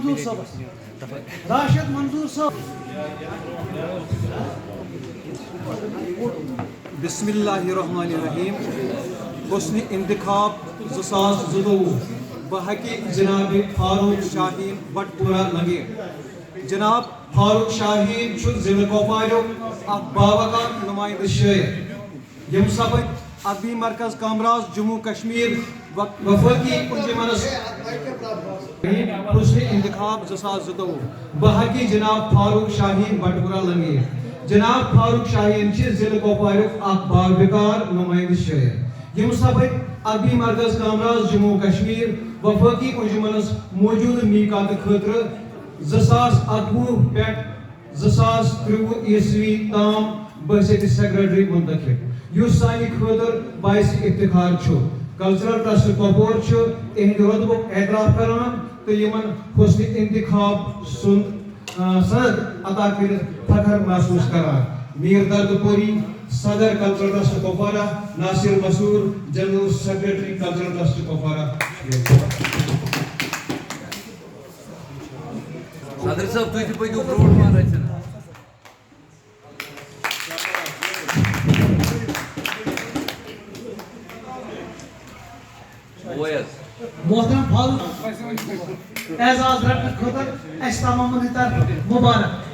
منظور صاحب راشد منظور صاحب بسم اللہ الرحمن الرحیم حسن انتخاب 2012 بحقی جناب فاروق شاہین بٹپورہ لنگیر جناب فاروق شاہین ضلع کپوارہ اخ باوقار نمائندہ شاعر یم سپد ادبی مرکز کامراز جموں کشمیر وفاقی انجمنس حسن انتخاب 2012 بحقی جناب فاروق شاہین بٹپورہ لنگیر جناب فاروق شاہین ضلع کپوارہ اخ باوقار نمائندہ شاعر یم سپد ادبی مرکز کامراز جموں کشمیر وفاقی انجمنس موجود میقات خاطر 2018 پہ 2023 عیسوی تام بحثیت سیکرٹری منتخب اس سانہ خاطر باعث افتخار کلچرل ٹرسٹ کپور تہند رتبک اعتراف کران تو یمن حسن انتخاب سن سند عطا کر فخر محسوس کران میر درد پوری صدر کلچرل ٹرسٹ کپوارہ ناصر مسور general secretary cultural trust Kupwara صدر صاحب تھی پکو برو مان رچن محترم فاروق اعزاز رٹنے خاطر اس تمام طرف مبارک